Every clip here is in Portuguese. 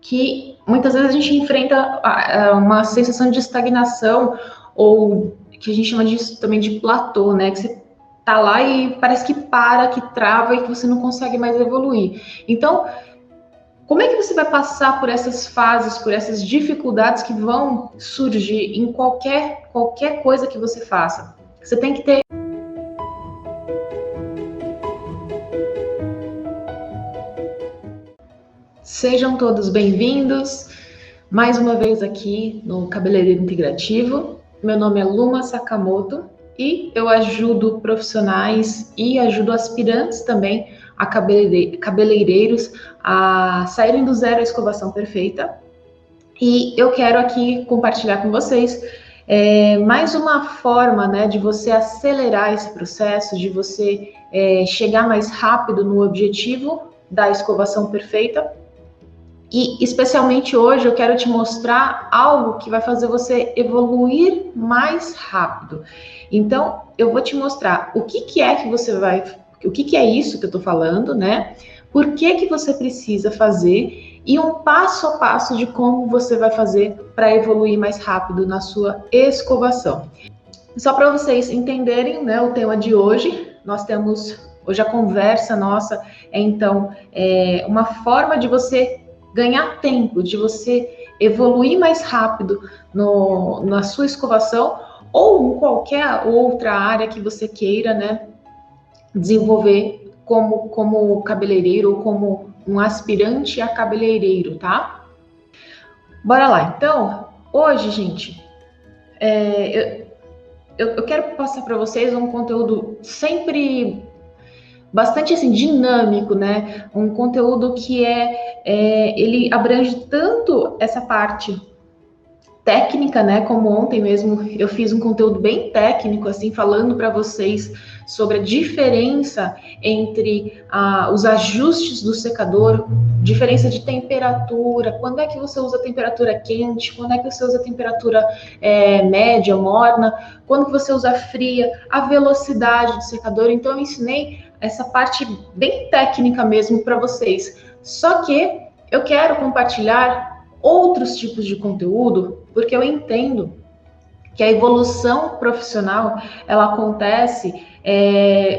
que muitas vezes a gente enfrenta uma sensação de estagnação, ou que a gente chama disso também de platô, né? Que você tá lá e parece que para, que trava e que você não consegue mais evoluir. Então, como é que você vai passar por essas fases, por essas dificuldades que vão surgir em qualquer coisa que você faça? Você tem que ter. Sejam todos bem-vindos mais uma vez aqui no Cabeleireiro Integrativo. Meu nome é Luma Sakamoto e eu ajudo profissionais e ajudo aspirantes também a cabeleireiros a saírem do zero à escovação perfeita. E eu quero aqui compartilhar com vocês mais uma forma, né, de você acelerar esse processo, de você chegar mais rápido no objetivo da escovação perfeita. E especialmente hoje eu quero te mostrar algo que vai fazer você evoluir mais rápido. Então, eu vou te mostrar o que é que você vai, o que é isso que eu tô falando, né? Por que você precisa fazer e um passo a passo de como você vai fazer para evoluir mais rápido na sua escovação. Só para vocês entenderem, né, o tema de hoje, nós temos hoje a conversa nossa então uma forma de você ganhar tempo, de você evoluir mais rápido na sua escovação ou em qualquer outra área que você queira, né, desenvolver como cabeleireiro ou como um aspirante a cabeleireiro, tá? Bora lá. Então, hoje, gente, eu quero passar para vocês um conteúdo sempre bastante assim dinâmico, né? Um conteúdo que ele abrange tanto essa parte técnica, né? Como ontem mesmo eu fiz um conteúdo bem técnico, assim, falando para vocês sobre a diferença entre os ajustes do secador, diferença de temperatura, quando é que você usa temperatura quente, quando é que você usa temperatura média, morna, quando que você usa fria, a velocidade do secador. Então eu ensinei essa parte bem técnica mesmo para vocês. Só que eu quero compartilhar outros tipos de conteúdo, porque eu entendo que a evolução profissional ela acontece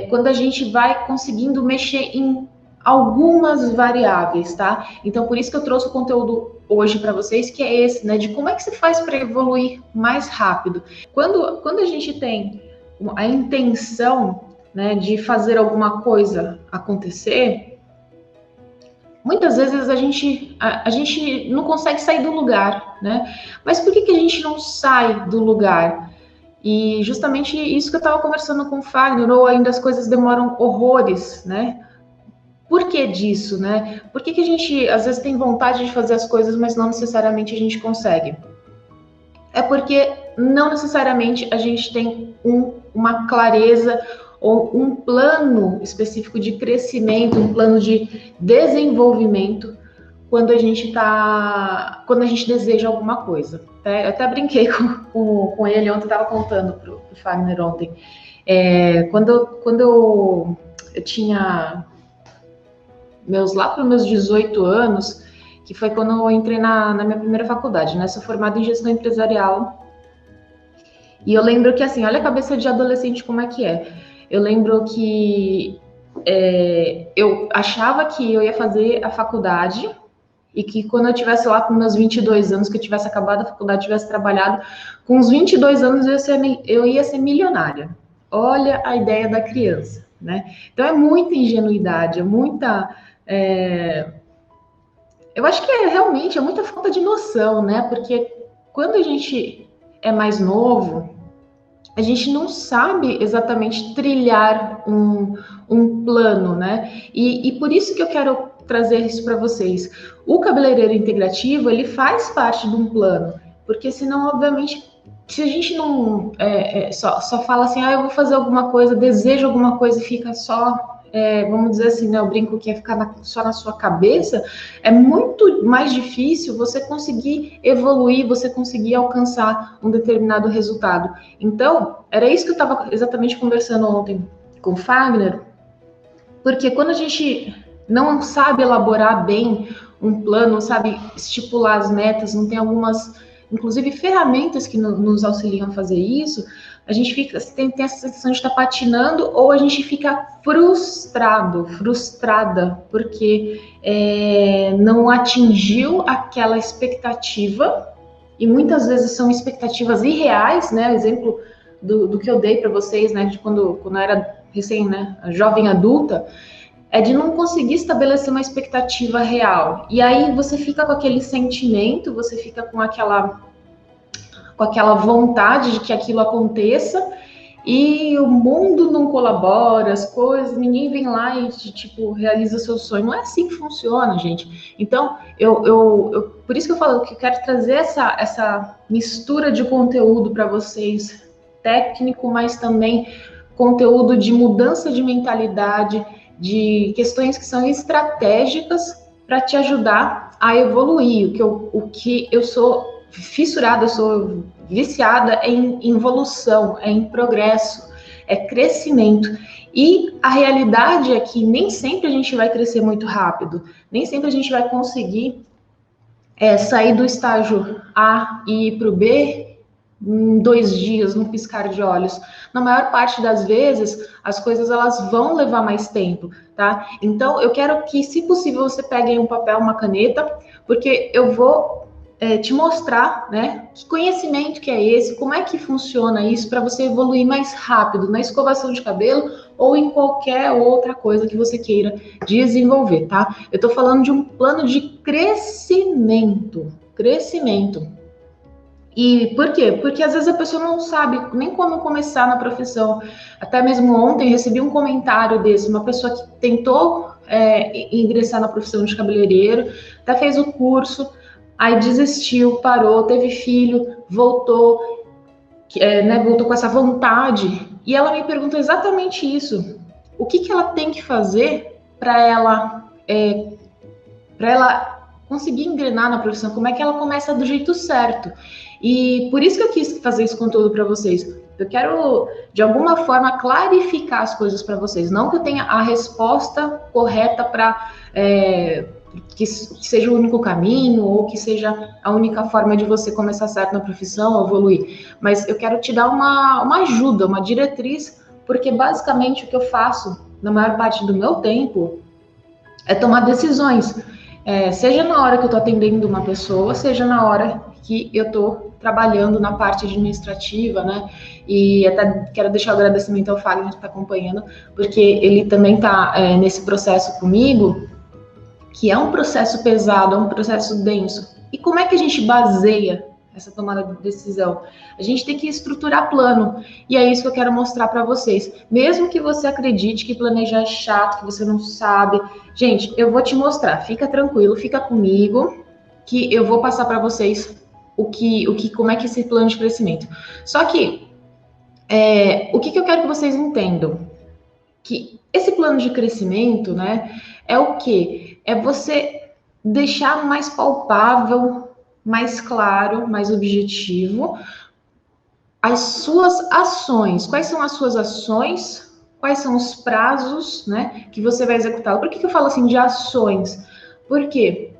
quando a gente vai conseguindo mexer em algumas variáveis, tá? Então, por isso que eu trouxe o conteúdo hoje para vocês, que é esse, né? De como é que se faz para evoluir mais rápido. Quando a gente tem a intenção, né, de fazer alguma coisa acontecer, muitas vezes a gente não consegue sair do lugar, né? Mas por que a gente não sai do lugar? E justamente isso que eu estava conversando com o Fagner, ou ainda as coisas demoram horrores, né? Por que disso, né? Por que a gente às vezes tem vontade de fazer as coisas, mas não necessariamente a gente consegue? É porque não necessariamente a gente tem uma clareza ou um plano específico de crescimento, um plano de desenvolvimento quando a gente deseja alguma coisa. Eu até brinquei com ele ontem, estava contando para o Fagner ontem. Quando eu tinha lá para os meus 18 anos, que foi quando eu entrei na minha primeira faculdade, né? Sou formada em gestão empresarial. E eu lembro que, assim, olha a cabeça de adolescente como é que é. Eu lembro que eu achava que eu ia fazer a faculdade e que quando eu tivesse lá com meus 22 anos, que eu tivesse acabado a faculdade, tivesse trabalhado, com os 22 anos eu ia ser milionária. Olha a ideia da criança, né? Então é muita ingenuidade, é muita... Eu acho que realmente é muita falta de noção, né? Porque quando a gente é mais novo, a gente não sabe exatamente trilhar um plano, né? E por isso que eu quero trazer isso para vocês. O cabeleireiro integrativo, ele faz parte de um plano, porque senão, obviamente, se a gente não só fala assim, eu vou fazer alguma coisa, desejo alguma coisa e fica só... vamos dizer assim, né, eu brinco que é ficar só na sua cabeça, é muito mais difícil você conseguir evoluir, você conseguir alcançar um determinado resultado. Então, era isso que eu estava exatamente conversando ontem com o Fagner, porque quando a gente não sabe elaborar bem um plano, sabe, estipular as metas, não tem algumas, inclusive, ferramentas que nos auxiliam a fazer isso, a gente fica, tem essa sensação de estar patinando, ou a gente fica frustrada, porque não atingiu aquela expectativa, e muitas vezes são expectativas irreais, né? O exemplo do que eu dei para vocês, né, de quando eu era recém, né, jovem adulta, é de não conseguir estabelecer uma expectativa real. E aí você fica com aquele sentimento, você fica com aquela vontade de que aquilo aconteça, e o mundo não colabora, as coisas, ninguém vem lá e tipo realiza seu sonho. Não é assim que funciona, gente. Então, por isso que eu falo que eu quero trazer essa mistura de conteúdo para vocês, técnico, mas também conteúdo de mudança de mentalidade, de questões que são estratégicas para te ajudar a evoluir. O que eu sou fissurada, eu sou viciada em evolução, em progresso, é crescimento. E a realidade é que nem sempre a gente vai crescer muito rápido, nem sempre a gente vai conseguir sair do estágio A e ir para o B em 2 dias, num piscar de olhos. Na maior parte das vezes, as coisas elas vão levar mais tempo, tá? Então, eu quero que, se possível, você pegue um papel, uma caneta, porque eu vou te mostrar, né, que conhecimento que é esse, como é que funciona isso para você evoluir mais rápido na escovação de cabelo ou em qualquer outra coisa que você queira desenvolver, tá? Eu tô falando de um plano de crescimento. E por quê? Porque às vezes a pessoa não sabe nem como começar na profissão. Até mesmo ontem recebi um comentário desse, uma pessoa que tentou ingressar na profissão de cabeleireiro, até fez o curso, aí desistiu, parou, teve filho, voltou, voltou com essa vontade. E ela me perguntou exatamente isso. O que ela tem que fazer para ela conseguir engrenar na profissão? Como é que ela começa do jeito certo? E por isso que eu quis fazer esse conteúdo para vocês. Eu quero, de alguma forma, clarificar as coisas para vocês. Não que eu tenha a resposta correta para que seja o único caminho ou que seja a única forma de você começar certo na profissão, evoluir. Mas eu quero te dar uma ajuda, uma diretriz, porque basicamente o que eu faço na maior parte do meu tempo é tomar decisões. Seja na hora que eu estou atendendo uma pessoa, seja na hora que eu estou trabalhando na parte administrativa, né? E até quero deixar o agradecimento ao Fagner que está acompanhando, porque ele também está nesse processo comigo, que é um processo pesado, é um processo denso. E como é que a gente baseia essa tomada de decisão? A gente tem que estruturar plano, e é isso que eu quero mostrar para vocês. Mesmo que você acredite que planejar é chato, que você não sabe, gente, eu vou te mostrar. Fica tranquilo, fica comigo, que eu vou passar para vocês como é que é esse plano de crescimento. Só que o que eu quero que vocês entendam? Que esse plano de crescimento, né, é o quê? É você deixar mais palpável, mais claro, mais objetivo as suas ações. Quais são as suas ações? Quais são os prazos, né, que você vai executar? Por que eu falo assim de ações? Porque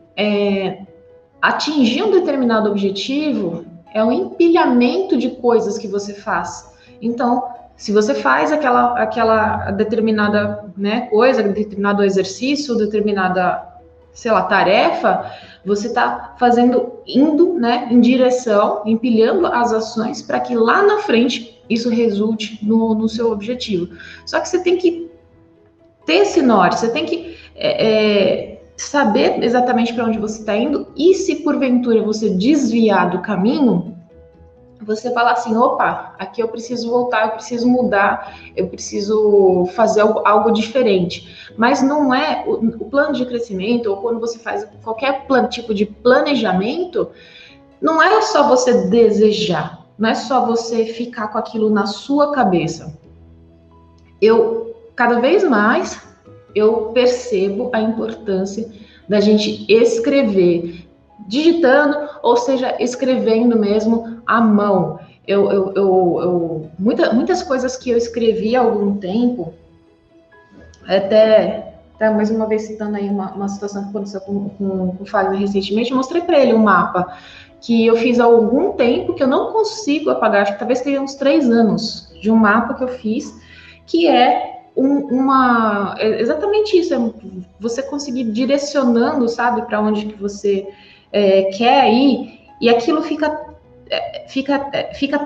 atingir um determinado objetivo é um empilhamento de coisas que você faz. Então, se você faz aquela determinada, né, coisa, determinado exercício, determinada, sei lá, tarefa, você está indo, né, em direção, empilhando as ações para que lá na frente isso resulte no seu objetivo. Só que você tem que ter esse norte, você tem que saber exatamente para onde você está indo, e se porventura você desviar do caminho, você fala assim, opa, aqui eu preciso voltar, eu preciso mudar, eu preciso fazer algo diferente. Mas não é o plano de crescimento, ou quando você faz qualquer tipo de planejamento, não é só você desejar, não é só você ficar com aquilo na sua cabeça. Cada vez mais, eu percebo a importância da gente escrever, digitando, ou seja, escrevendo mesmo à mão. Muitas coisas que eu escrevi há algum tempo, até tá? Mais uma vez citando aí uma situação que aconteceu com o Fagner recentemente, eu mostrei para ele um mapa que eu fiz há algum tempo, que eu não consigo apagar, acho que talvez tenha uns 3 anos, de um mapa que eu fiz, que é exatamente isso, é você conseguir direcionando, sabe, para onde que você quer ir, e aquilo fica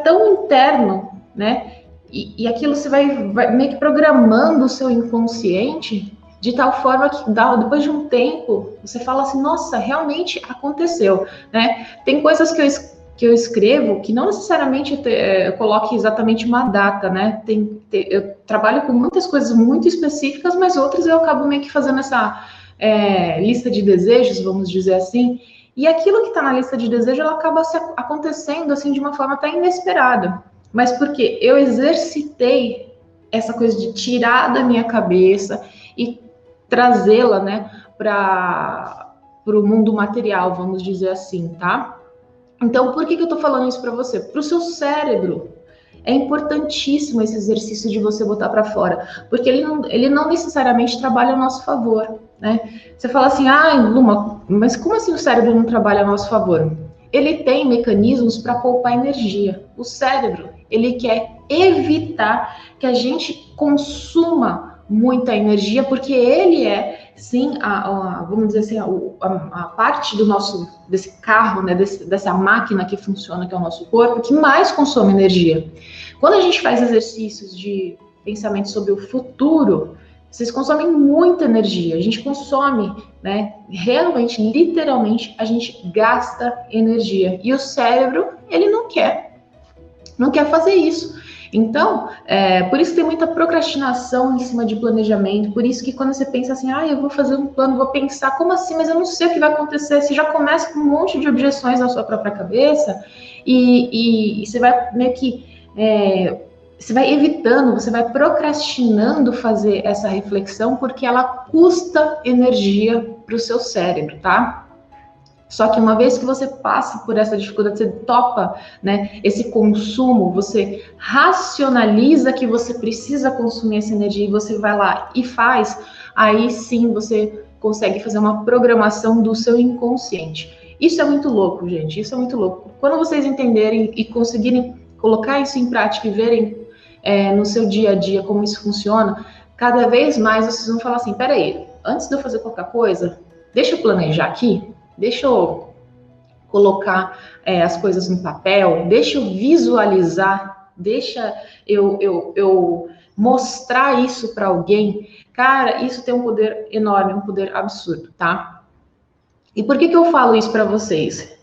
tão interno, né? E aquilo você vai meio que programando o seu inconsciente de tal forma que depois de um tempo você fala assim, nossa, realmente aconteceu, né? Tem coisas que eu escrevo que não necessariamente eu coloque exatamente uma data, né? Eu trabalho com muitas coisas muito específicas, mas outras eu acabo meio que fazendo essa lista de desejos, vamos dizer assim, e aquilo que está na lista de desejo, ela acaba acontecendo assim de uma forma até inesperada. Mas porque eu exercitei essa coisa de tirar da minha cabeça e trazê-la, né, para o mundo material, vamos dizer assim, tá? Então, por que eu estou falando isso para você? Para o seu cérebro. É importantíssimo esse exercício de você botar para fora, porque ele não necessariamente trabalha a nosso favor, né? Você fala assim, Luma, mas como assim o cérebro não trabalha a nosso favor? Ele tem mecanismos para poupar energia. O cérebro, ele quer evitar que a gente consuma muita energia, porque ele é, sim, vamos dizer assim, a parte do desse carro, né, dessa máquina que funciona, que é o nosso corpo, que mais consome energia. Quando a gente faz exercícios de pensamento sobre o futuro, vocês consomem muita energia, a gente consome, né? Realmente, literalmente, a gente gasta energia. E o cérebro, ele não quer fazer isso. Então, por isso tem muita procrastinação em cima de planejamento, por isso que quando você pensa assim, eu vou fazer um plano, vou pensar, como assim? Mas eu não sei o que vai acontecer, você já começa com um monte de objeções na sua própria cabeça, e você vai meio que você vai evitando, você vai procrastinando fazer essa reflexão porque ela custa energia para o seu cérebro, tá? Só que uma vez que você passa por essa dificuldade, você topa, né, esse consumo, você racionaliza que você precisa consumir essa energia e você vai lá e faz, aí sim você consegue fazer uma programação do seu inconsciente. Isso é muito louco, gente, isso é muito louco. Quando vocês entenderem e conseguirem colocar isso em prática e verem no seu dia a dia como isso funciona, cada vez mais vocês vão falar assim, peraí, antes de eu fazer qualquer coisa, deixa eu planejar aqui, deixa eu colocar as coisas no papel, deixa eu visualizar, deixa eu mostrar isso para alguém. Cara, isso tem um poder enorme, um poder absurdo, tá? E por que eu falo isso para vocês?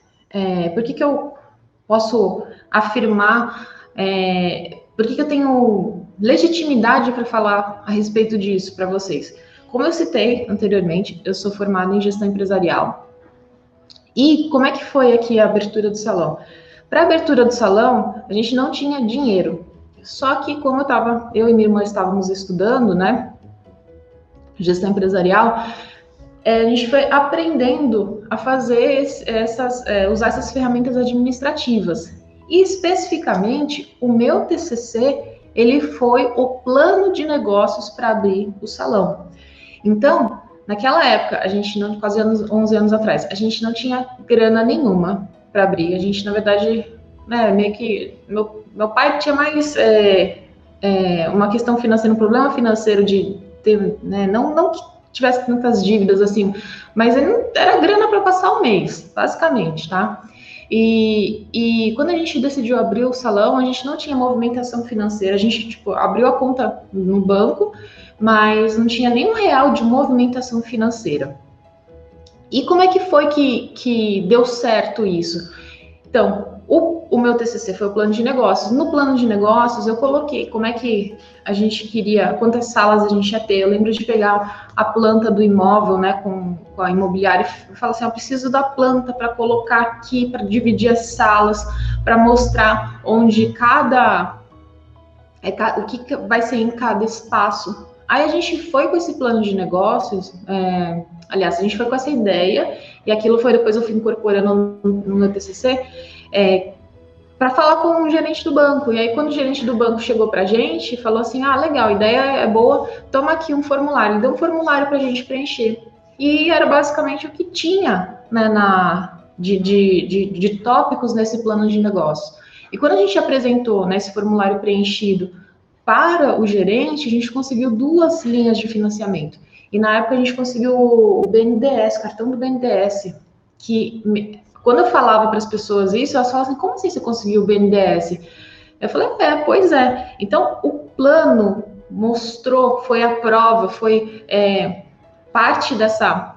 Por que eu posso afirmar, por que eu tenho legitimidade para falar a respeito disso para vocês? Como eu citei anteriormente, eu sou formada em gestão empresarial. E como é que foi aqui a abertura do salão? Para a abertura do salão, a gente não tinha dinheiro. Só que como eu e minha irmã estávamos estudando, né, gestão empresarial, a gente foi aprendendo a fazer usar essas ferramentas administrativas. E especificamente, o meu TCC, ele foi o plano de negócios para abrir o salão. Então, naquela época, a gente não, quase 11 anos atrás, a gente não tinha grana nenhuma para abrir. A gente, na verdade, né, meio que meu pai tinha mais uma questão financeira, um problema financeiro de ter, né, não que tivesse tantas dívidas assim, mas era grana para passar o mês, basicamente, tá? E quando a gente decidiu abrir o salão, a gente não tinha movimentação financeira, a gente abriu a conta no banco, mas não tinha nem R$1 de movimentação financeira. E como é que foi que deu certo isso? Então, o meu TCC foi o plano de negócios. No plano de negócios, eu coloquei como é que a gente queria, quantas salas a gente ia ter. Eu lembro de pegar a planta do imóvel, né, com a imobiliária, e falar assim, eu preciso da planta para colocar aqui, para dividir as salas, para mostrar onde o que vai ser em cada espaço. Aí a gente foi com esse plano de negócios, aliás, a gente foi com essa ideia, e aquilo foi depois eu fui incorporando no meu TCC, para falar com o gerente do banco. E aí, quando o gerente do banco chegou para a gente, falou assim: ah, legal, a ideia é boa, toma aqui um formulário. Ele deu um formulário para a gente preencher. E era basicamente o que tinha, né, de tópicos nesse plano de negócio. E quando a gente apresentou, né, esse formulário preenchido para o gerente, a gente conseguiu 2 linhas de financiamento. E na época a gente conseguiu o BNDES, cartão do BNDES, que quando eu falava para as pessoas isso, elas falavam assim: como assim você conseguiu o BNDES? Eu falei: pois é. Então, o plano mostrou, foi a prova, foi parte dessa,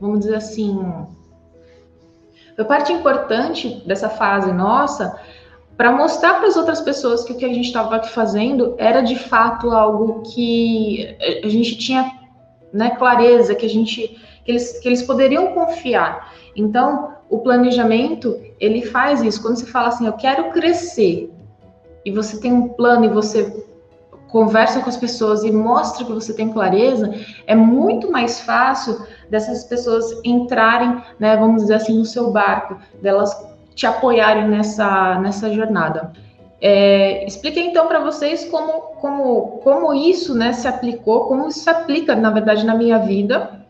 vamos dizer assim, foi parte importante dessa fase nossa, para mostrar para as outras pessoas que o que a gente estava fazendo era de fato algo que a gente tinha, né, clareza, que eles poderiam confiar. Então, o planejamento, ele faz isso. Quando você fala assim: eu quero crescer, e você tem um plano e você conversa com as pessoas e mostra que você tem clareza, é muito mais fácil dessas pessoas entrarem, né, vamos dizer assim, no seu barco, delas te apoiarem nessa jornada. Expliquei então para vocês como isso, né, se aplicou, como isso se aplica, na verdade, na minha vida,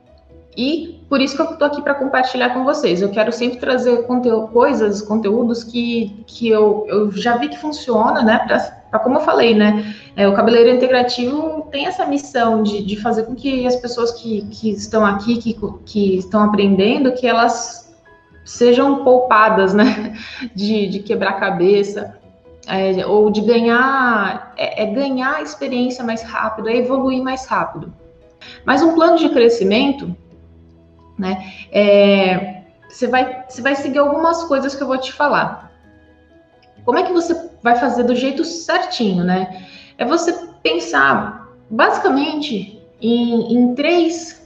e por isso que eu estou aqui para compartilhar com vocês. Eu quero sempre trazer conteúdos que eu já vi que funciona, né? Como eu falei, né? O cabeleireiro integrativo tem essa missão de fazer com que as pessoas que estão aqui, que estão aprendendo, que elas sejam poupadas, né? De quebrar cabeça, ou de ganhar, ganhar experiência mais rápido, evoluir mais rápido. Mas um plano de crescimento, né? Você vai seguir algumas coisas que eu vou te falar. Como é que você vai fazer do jeito certinho, né? É você pensar, basicamente, em três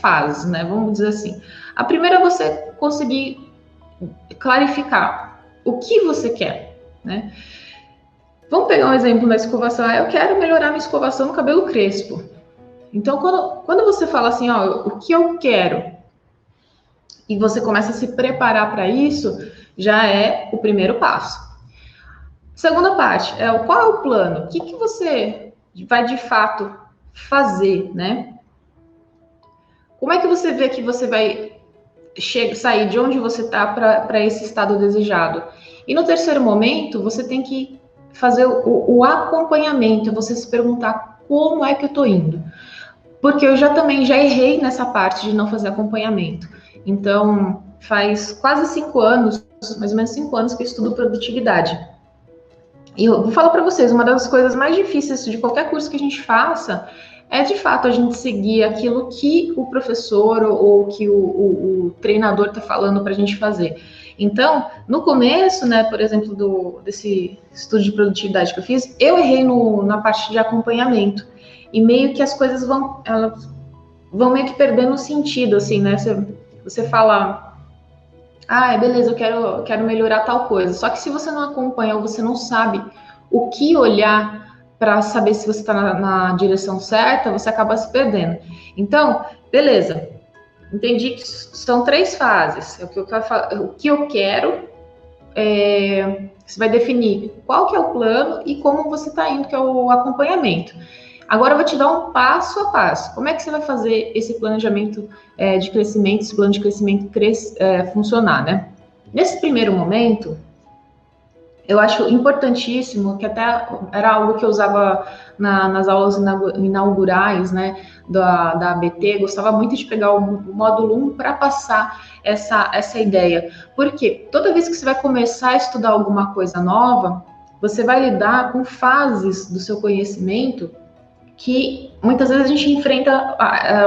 fases, né? Vamos dizer assim. A primeira é você conseguir clarificar o que você quer, né? Vamos pegar um exemplo na escovação. Eu quero melhorar minha escovação no cabelo crespo. Então, quando você fala assim, ó, o que eu quero, e você começa a se preparar para isso, já é o primeiro passo. Segunda parte, qual é o plano? O que você vai de fato fazer, né? Como é que você vê que você vai sair de onde você está para esse estado desejado? E no terceiro momento, você tem que fazer o acompanhamento, você se perguntar: como é que eu estou indo? Porque eu também já errei nessa parte de não fazer acompanhamento. Então, faz quase 5 anos, mais ou menos 5 anos, que eu estudo produtividade. E eu vou falar para vocês, uma das coisas mais difíceis de qualquer curso que a gente faça é, de fato, a gente seguir aquilo que o professor ou que o treinador está falando para a gente fazer. Então, no começo, né, por exemplo, desse estudo de produtividade que eu fiz, eu errei na parte de acompanhamento. E meio que as coisas vão meio que perdendo sentido, assim, né? Você fala: beleza, eu quero melhorar tal coisa. Só que se você não acompanha ou você não sabe o que olhar para saber se você está na direção certa, você acaba se perdendo. Então, beleza, entendi que são 3 fases. O que eu quero, você vai definir qual que é o plano e como você está indo, que é o acompanhamento. Agora eu vou te dar um passo a passo. Como é que você vai fazer esse planejamento de crescimento, esse plano de crescimento funcionar, né? Nesse primeiro momento, eu acho importantíssimo, que até era algo que eu usava nas aulas inaugurais, né, da ABT, gostava muito de pegar o módulo 1 para passar essa ideia. Porque toda vez que você vai começar a estudar alguma coisa nova, você vai lidar com fases do seu conhecimento que muitas vezes a gente enfrenta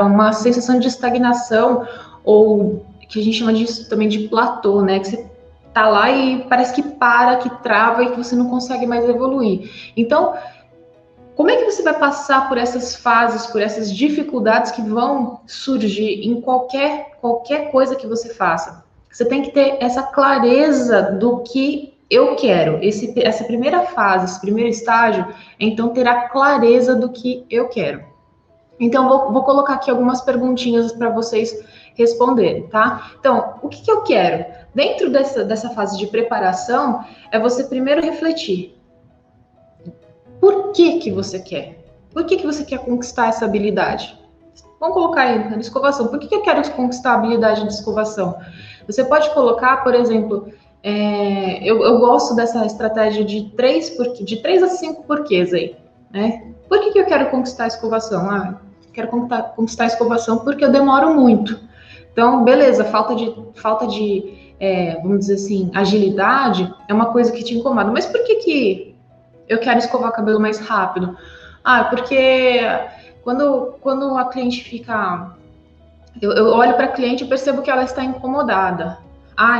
uma sensação de estagnação, ou que a gente chama disso também de platô, né? Que você tá lá e parece que para, que trava e que você não consegue mais evoluir. Então, como é que você vai passar por essas fases, por essas dificuldades que vão surgir em qualquer coisa que você faça? Você tem que ter essa clareza do que eu quero. Essa primeira fase, esse primeiro estágio, é então ter a clareza do que eu quero. Então, vou colocar aqui algumas perguntinhas para vocês responder, tá? Então, o que eu quero? Dentro dessa fase de preparação, é você primeiro refletir. Por que você quer? Por que você quer conquistar essa habilidade? Vamos colocar aí na escovação. Por que eu quero conquistar a habilidade de escovação? Você pode colocar, por exemplo, eu gosto dessa estratégia de 3 a 5 porquês aí, né? Por que eu quero conquistar a escovação? Quero conquistar a escovação porque eu demoro muito. Então, beleza, falta de vamos dizer assim, agilidade é uma coisa que te incomoda. Mas por que eu quero escovar o cabelo mais rápido? Porque quando a cliente fica... Eu olho para a cliente e percebo que ela está incomodada.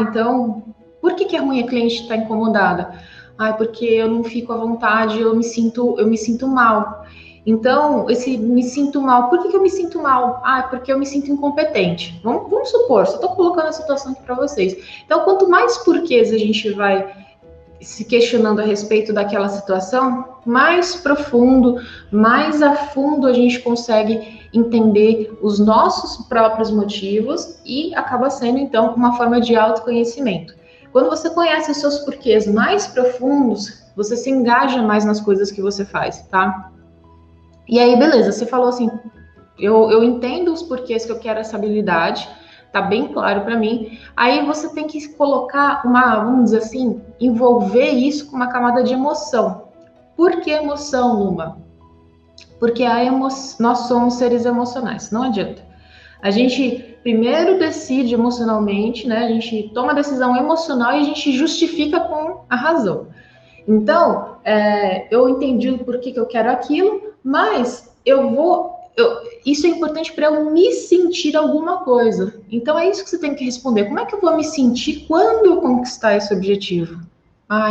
Então, por que é ruim a cliente estar incomodada? Porque eu não fico à vontade, eu me sinto mal. Então, me sinto mal. Por que eu me sinto mal? Porque eu me sinto incompetente. Vamos supor, só estou colocando a situação aqui para vocês. Então, quanto mais porquês a gente vai se questionando a respeito daquela situação, mais profundo, mais a fundo a gente consegue entender os nossos próprios motivos e acaba sendo, então, uma forma de autoconhecimento. Quando você conhece os seus porquês mais profundos, você se engaja mais nas coisas que você faz, tá? E aí, beleza, você falou assim, eu entendo os porquês que eu quero essa habilidade, tá bem claro para mim. Aí você tem que colocar vamos dizer assim, envolver isso com uma camada de emoção. Por que emoção, Luma? Porque nós somos seres emocionais, não adianta. A gente primeiro decide emocionalmente, né? A gente toma a decisão emocional e a gente justifica com a razão. Então, eu entendi o porquê que eu quero aquilo, mas isso é importante para eu me sentir alguma coisa. Então, é isso que você tem que responder. Como é que eu vou me sentir quando eu conquistar esse objetivo?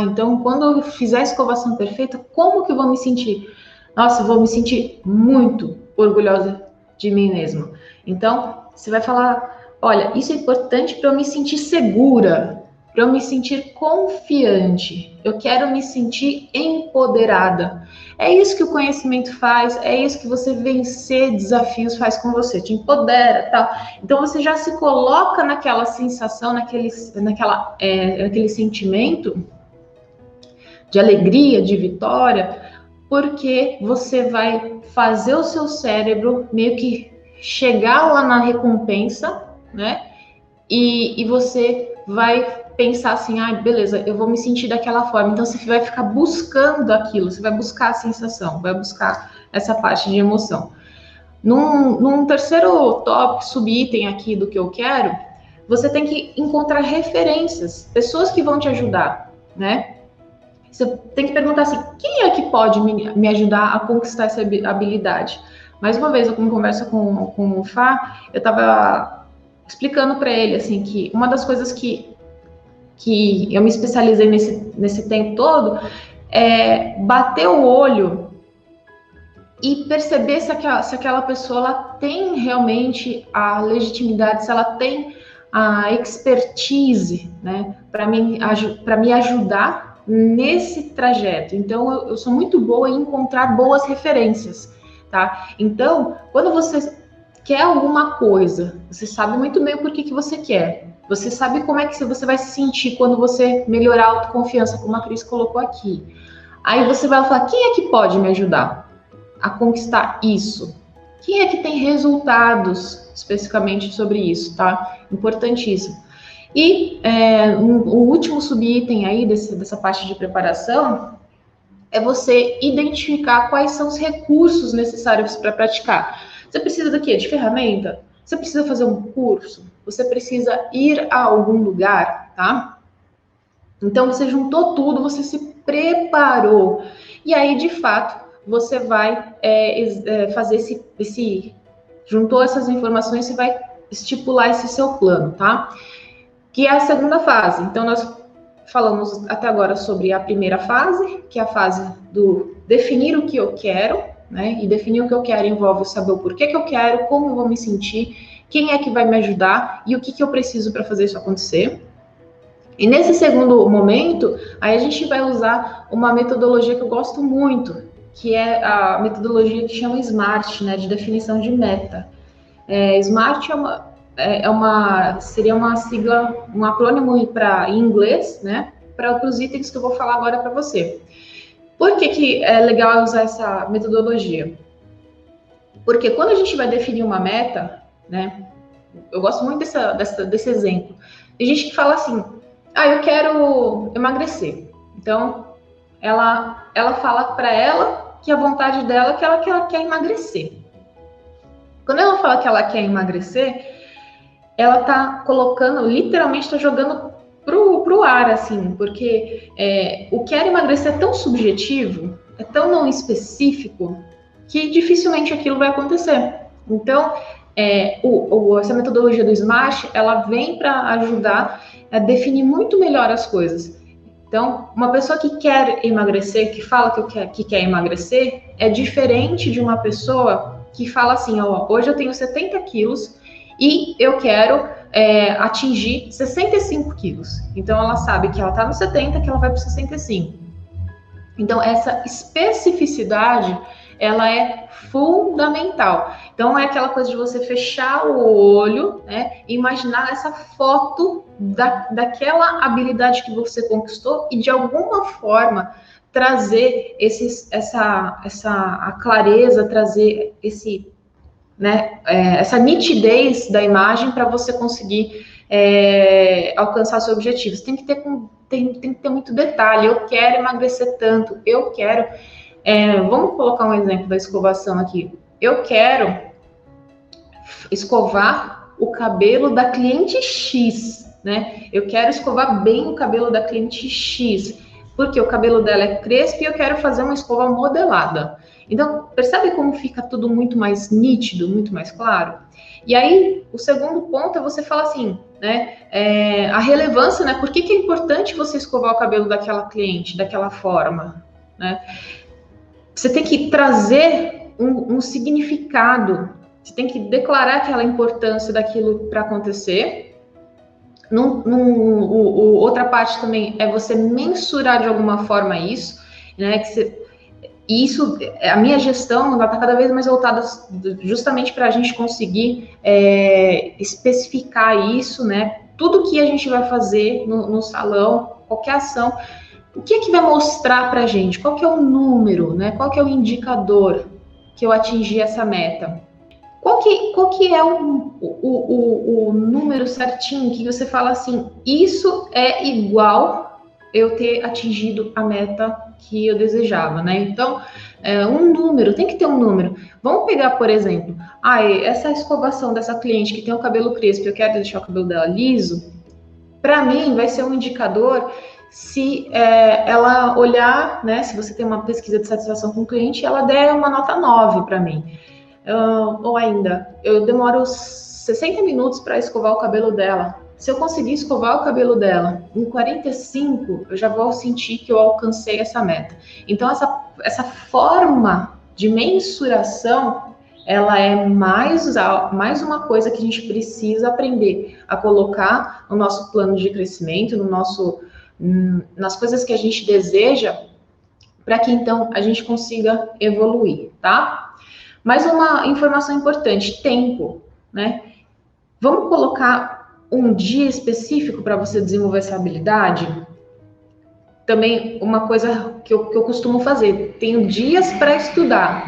Então, quando eu fizer a escovação perfeita, como que eu vou me sentir? Nossa, eu vou me sentir muito orgulhosa de mim mesma. Então, você vai falar, olha, isso é importante para eu me sentir segura, para eu me sentir confiante. Eu quero me sentir empoderada. É isso que o conhecimento faz, é isso que você vencer desafios faz com você, te empodera, tal. Então você já se coloca naquela sensação, naquele sentimento de alegria, de vitória, porque você vai fazer o seu cérebro meio que chegar lá na recompensa, né? E você vai pensar assim, beleza, eu vou me sentir daquela forma. Então você vai ficar buscando aquilo, você vai buscar a sensação, vai buscar essa parte de emoção. Num terceiro tópico, subitem aqui do que eu quero, você tem que encontrar referências, pessoas que vão te ajudar, né? Você tem que perguntar assim, quem é que pode me ajudar a conquistar essa habilidade? Mais uma vez, eu conversa com o Fá, eu estava explicando para ele assim que uma das coisas que eu me especializei nesse tempo todo é bater o olho e perceber se aquela pessoa ela tem realmente a legitimidade, se ela tem a expertise, né, para me ajudar nesse trajeto. Então, eu sou muito boa em encontrar boas referências, tá? Então, quando você quer alguma coisa, você sabe muito bem o porquê que você quer. Você sabe como é que você vai se sentir quando você melhorar a autoconfiança, como a Cris colocou aqui. Aí você vai falar, quem é que pode me ajudar a conquistar isso? Quem é que tem resultados especificamente sobre isso, tá? Importantíssimo. E o último subitem aí dessa parte de preparação é você identificar quais são os recursos necessários para praticar. Você precisa do quê? De ferramenta? Você precisa fazer um curso? Você precisa ir a algum lugar, tá? Então, você juntou tudo, você se preparou. E aí, de fato, você vai fazer juntou essas informações, você vai estipular esse seu plano, tá? Que é a segunda fase. Então, nós falamos até agora sobre a primeira fase, que é a fase do definir o que eu quero, né? E definir o que eu quero envolve saber o porquê que eu quero, como eu vou me sentir, quem é que vai me ajudar e o que eu preciso para fazer isso acontecer. E nesse segundo momento, aí a gente vai usar uma metodologia que eu gosto muito, que é a metodologia que chama SMART, né? De definição de meta. SMART seria uma sigla, um acrônimo em inglês, né? Para os itens que eu vou falar agora para você. Por que é legal usar essa metodologia? Porque quando a gente vai definir uma meta, né? Eu gosto muito desse exemplo. Tem gente que fala assim, eu quero emagrecer. Então, ela fala para ela que a vontade dela é que ela quer emagrecer. Quando ela fala que ela quer emagrecer, ela tá colocando, literalmente tá jogando pro ar, assim, porque o quer emagrecer é tão subjetivo, é tão não específico, que dificilmente aquilo vai acontecer. Então, essa metodologia do SMART, ela vem para ajudar a definir muito melhor as coisas. Então, uma pessoa que quer emagrecer, que fala que quer emagrecer, é diferente de uma pessoa que fala assim, hoje eu tenho 70 quilos e eu quero atingir 65 quilos. Então, ela sabe que ela está no 70, que ela vai para 65. Então, essa especificidade, ela é fundamental. Então, é aquela coisa de você fechar o olho, né, e imaginar essa foto daquela habilidade que você conquistou e, de alguma forma, trazer a clareza, trazer essa nitidez da imagem para você conseguir alcançar seu objetivo. Você tem que ter muito detalhe. Eu quero emagrecer tanto, eu quero... vamos colocar um exemplo da escovação aqui. Eu quero escovar o cabelo da cliente X, né? Eu quero escovar bem o cabelo da cliente X, porque o cabelo dela é crespo e eu quero fazer uma escova modelada. Então, percebe como fica tudo muito mais nítido, muito mais claro? E aí, o segundo ponto é você falar assim, né? A relevância, né? Por que é importante você escovar o cabelo daquela cliente, daquela forma, né? Você tem que trazer um significado, você tem que declarar aquela importância daquilo para acontecer. Outra parte também é você mensurar de alguma forma isso, né? Isso, a minha gestão ela está cada vez mais voltada justamente para a gente conseguir especificar isso, né? Tudo que a gente vai fazer no salão, qualquer ação, o que é que vai mostrar para a gente? Qual que é o número, né? Qual que é o indicador que eu atingi essa meta? Qual que é o número certinho que você fala assim, isso é igual eu ter atingido a meta que eu desejava, né? Então, um número, tem que ter um número. Vamos pegar, por exemplo, essa escovação dessa cliente que tem o cabelo crespo, eu quero deixar o cabelo dela liso, para mim vai ser um indicador se ela olhar, né, se você tem uma pesquisa de satisfação com o cliente, ela der uma nota 9 para mim. Ou ainda, eu demoro 60 minutos para escovar o cabelo dela. Se eu conseguir escovar o cabelo dela em 45, eu já vou sentir que eu alcancei essa meta. Então, essa forma de mensuração, ela é mais uma coisa que a gente precisa aprender a colocar no nosso plano de crescimento, nas coisas que a gente deseja, para que então a gente consiga evoluir, tá? Mais uma informação importante, tempo, né? Vamos colocar um dia específico para você desenvolver essa habilidade? Também uma coisa que eu costumo fazer, tenho dias para estudar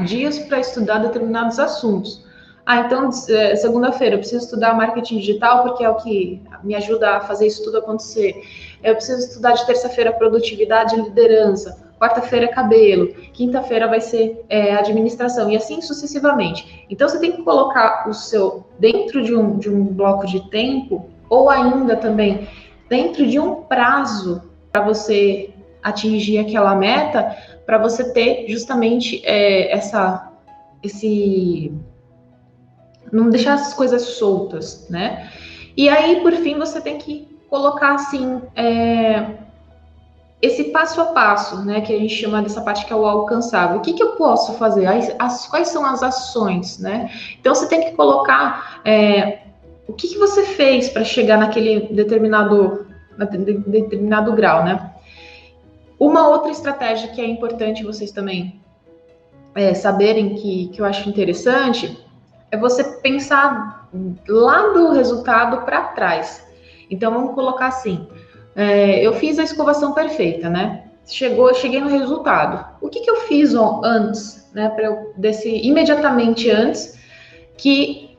determinados assuntos. Então, segunda-feira eu preciso estudar marketing digital porque é o que me ajuda a fazer isso tudo acontecer. Eu preciso estudar de terça-feira produtividade e liderança. Quarta-feira é cabelo, quinta-feira vai ser administração e assim sucessivamente. Então você tem que colocar o seu dentro de um bloco de tempo ou ainda também dentro de um prazo para você atingir aquela meta, para você ter justamente não deixar essas coisas soltas, né? E aí, por fim, você tem que colocar assim esse passo a passo, né, que a gente chama dessa parte que é o alcançável. O que eu posso fazer? Quais são as ações, né? Então, você tem que colocar o que você fez para chegar naquele determinado grau, né? Uma outra estratégia que é importante vocês também saberem que eu acho interessante é você pensar lá do resultado para trás. Então, vamos colocar assim, eu fiz a escovação perfeita, né? Cheguei no resultado. O que eu fiz antes, né? Imediatamente antes de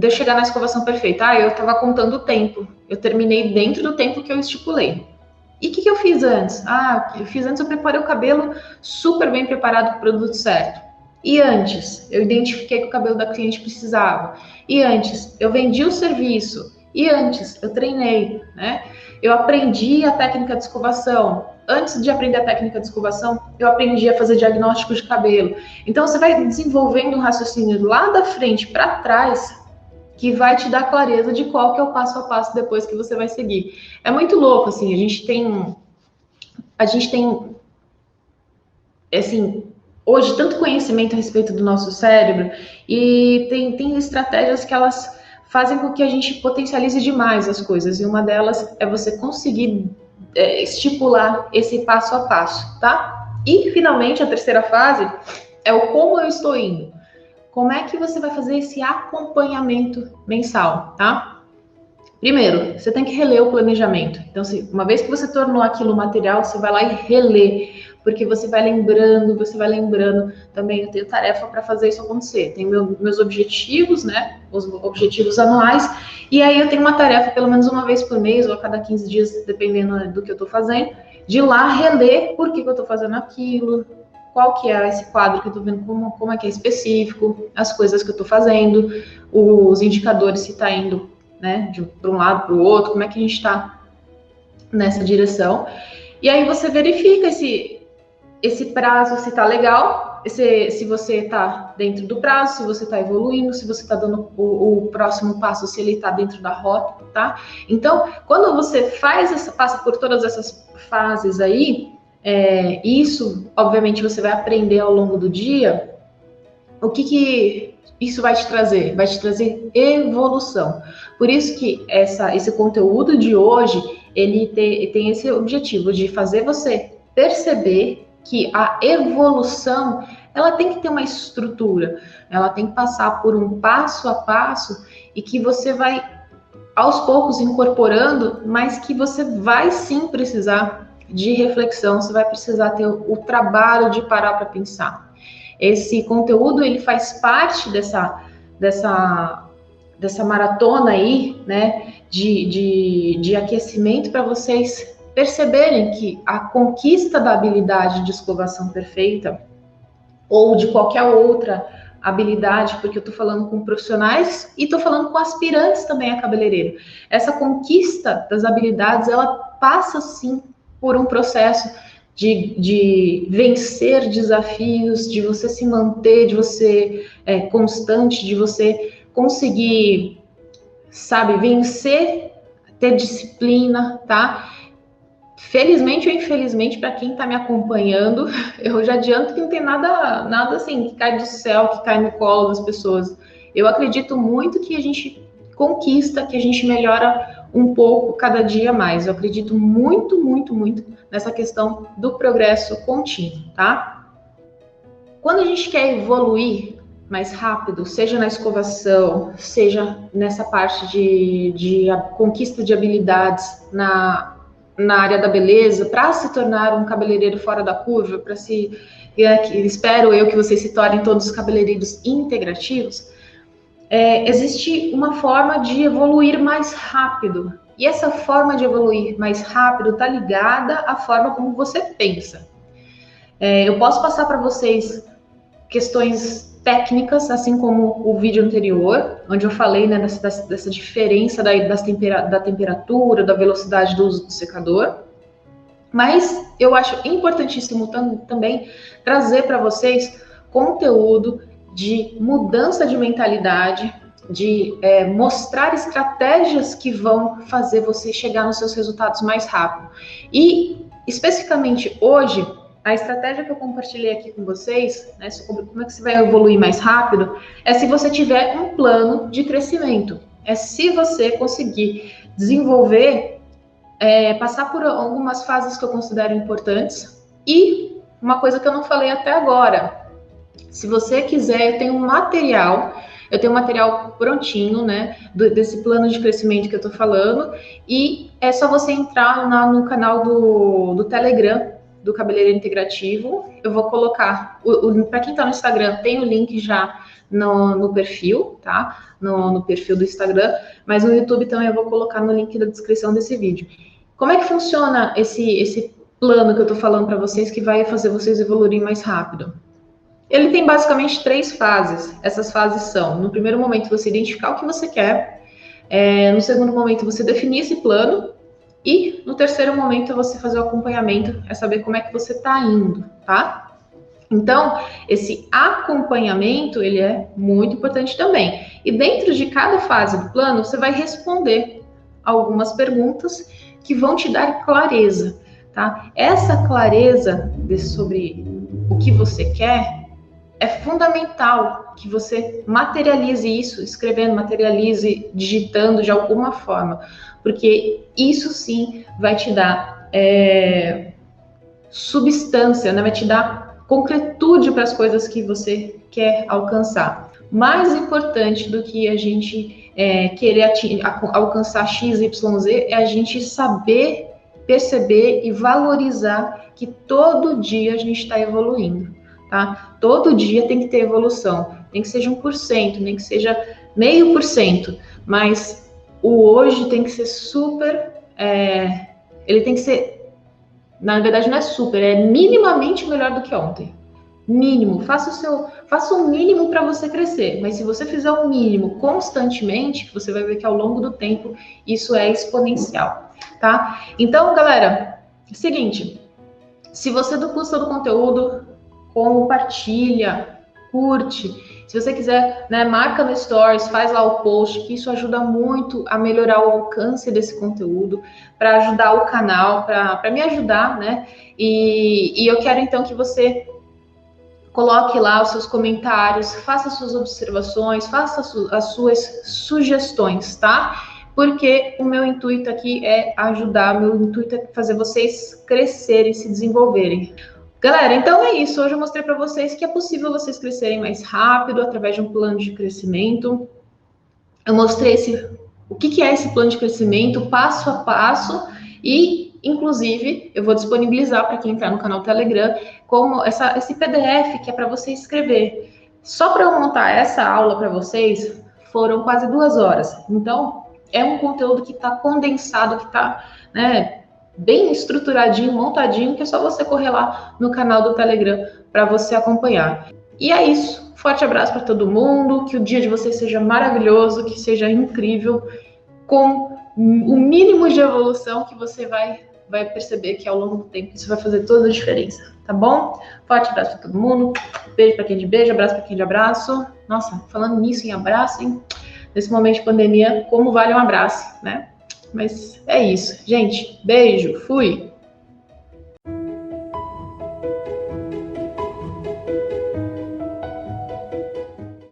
eu chegar na escovação perfeita. Eu estava contando o tempo. Eu terminei dentro do tempo que eu estipulei. E o que eu fiz antes? Eu preparei o cabelo super bem preparado para o produto certo. E antes, eu identifiquei que o cabelo da cliente precisava. E antes, eu vendi o serviço. E antes, eu treinei, né? Eu aprendi a técnica de escovação. Antes de aprender a técnica de escovação, eu aprendi a fazer diagnóstico de cabelo. Então, você vai desenvolvendo um raciocínio lá da frente para trás, que vai te dar clareza de qual que é o passo a passo depois que você vai seguir. É muito louco, assim, a gente tem, assim, hoje tanto conhecimento a respeito do nosso cérebro e tem estratégias que elas fazem com que a gente potencialize demais as coisas, e uma delas é você conseguir estipular esse passo a passo, tá? E, finalmente, a terceira fase é o como eu estou indo. Como é que você vai fazer esse acompanhamento mensal, tá? Primeiro, você tem que reler o planejamento. Então, uma vez que você tornou aquilo material, você vai lá e relê, porque você vai lembrando também. Eu tenho tarefa para fazer isso acontecer. Tenho meus objetivos, né? Os objetivos anuais, e aí eu tenho uma tarefa pelo menos uma vez por mês ou a cada 15 dias, dependendo do que eu estou fazendo, de ir lá reler por que eu estou fazendo aquilo, qual que é esse quadro que eu estou vendo, como é que é específico, as coisas que eu estou fazendo, os indicadores, se está indo, né, para um lado, para o outro, como é que a gente está nessa direção. E aí você verifica esse prazo, se está legal, se você está dentro do prazo, se você está evoluindo, se você está dando o próximo passo, se ele está dentro da rota, tá? Então, quando você passa por todas essas fases aí, isso, obviamente, você vai aprender ao longo do dia. O que isso vai te trazer? Vai te trazer evolução. Por isso que esse conteúdo de hoje, ele tem esse objetivo de fazer você perceber que a evolução, ela tem que ter uma estrutura, ela tem que passar por um passo a passo, e que você vai, aos poucos, incorporando, mas que você vai sim precisar de reflexão, você vai precisar ter o trabalho de parar para pensar. Esse conteúdo, ele faz parte dessa maratona aí, né, de aquecimento, para vocês perceberem que a conquista da habilidade de escovação perfeita, ou de qualquer outra habilidade, porque eu estou falando com profissionais e estou falando com aspirantes também a cabeleireiro. Essa conquista das habilidades, ela passa sim por um processo de vencer desafios, de você se manter, de você constante, de você conseguir, sabe, vencer, ter disciplina, tá? Felizmente ou infelizmente, para quem está me acompanhando, eu já adianto que não tem nada assim que cai do céu, que cai no colo das pessoas. Eu acredito muito que a gente conquista, que a gente melhora um pouco cada dia mais. Eu acredito muito, muito, muito nessa questão do progresso contínuo, tá? Quando a gente quer evoluir mais rápido, seja na escovação, seja nessa parte de conquista de habilidades na área da beleza, para se tornar um cabeleireiro fora da curva, espero eu que vocês se tornem todos cabeleireiros integrativos, existe uma forma de evoluir mais rápido. E essa forma de evoluir mais rápido está ligada à forma como você pensa. Eu posso passar para vocês questões técnicas, assim como o vídeo anterior, onde eu falei, né, dessa diferença da temperatura, da velocidade do uso do secador. Mas eu acho importantíssimo também trazer para vocês conteúdo de mudança de mentalidade, de mostrar estratégias que vão fazer você chegar nos seus resultados mais rápido. E, especificamente hoje, a estratégia que eu compartilhei aqui com vocês, né, sobre como é que você vai evoluir mais rápido, é se você tiver um plano de crescimento. É se você conseguir desenvolver, passar por algumas fases que eu considero importantes. E uma coisa que eu não falei até agora, se você quiser, eu tenho um material, eu tenho um material prontinho, né, desse plano de crescimento que eu tô falando, e é só você entrar no canal do Telegram, do Cabeleireiro Integrativo. Eu vou colocar, para quem tá no Instagram, tem o link já no perfil, tá? No perfil do Instagram, mas no YouTube também eu vou colocar no link da descrição desse vídeo. Como é que funciona esse plano que eu tô falando para vocês, que vai fazer vocês evoluírem mais rápido? Ele tem basicamente 3 fases. Essas fases são: no primeiro momento, você identificar o que você quer, no segundo momento, você definir esse plano, e no terceiro momento, você fazer o acompanhamento, é saber como é que você está indo, tá? Então, esse acompanhamento, ele é muito importante também. E dentro de cada fase do plano, você vai responder algumas perguntas que vão te dar clareza, tá? Essa clareza sobre o que você quer é fundamental que você materialize isso, escrevendo, materialize, digitando de alguma forma, porque isso sim vai te dar substância, né? Vai te dar concretude para as coisas que você quer alcançar. Mais importante do que a gente querer alcançar X, Y, Z é a gente saber perceber e valorizar que todo dia a gente está evoluindo. Tá? Todo dia tem que ter evolução, nem que seja 1%, nem que seja 0,5%, mas o hoje tem que ser super, ele tem que ser, na verdade não é super, é minimamente melhor do que ontem. Mínimo, faça o mínimo para você crescer, mas se você fizer o mínimo constantemente, você vai ver que ao longo do tempo isso é exponencial, tá? Então, galera, seguinte, se você gostou do conteúdo, compartilha, curte. Se você quiser, né, marca no Stories, faz lá o post, que isso ajuda muito a melhorar o alcance desse conteúdo, para ajudar o canal, para me ajudar, né? E eu quero então que você coloque lá os seus comentários, faça suas observações, faça as suas sugestões, tá? Porque o meu intuito aqui é ajudar, meu intuito é fazer vocês crescerem, se desenvolverem. Galera, então é isso. Hoje eu mostrei para vocês que é possível vocês crescerem mais rápido através de um plano de crescimento. Eu mostrei o que é esse plano de crescimento, passo a passo, e, inclusive, eu vou disponibilizar para quem entrar no canal Telegram como esse PDF que é para você escrever. Só para eu montar essa aula para vocês, foram quase 2 horas. Então, é um conteúdo que está condensado, que está, né, bem estruturadinho, montadinho, que é só você correr lá no canal do Telegram para você acompanhar. E é isso. Forte abraço para todo mundo, que o dia de vocês seja maravilhoso, que seja incrível, com o mínimo de evolução que você vai perceber que ao longo do tempo isso vai fazer toda a diferença, tá bom? Forte abraço para todo mundo, beijo para quem de beijo, abraço para quem de abraço. Nossa, falando nisso em abraço, hein? Nesse momento de pandemia, como vale um abraço, né? Mas é isso, gente. Beijo, fui!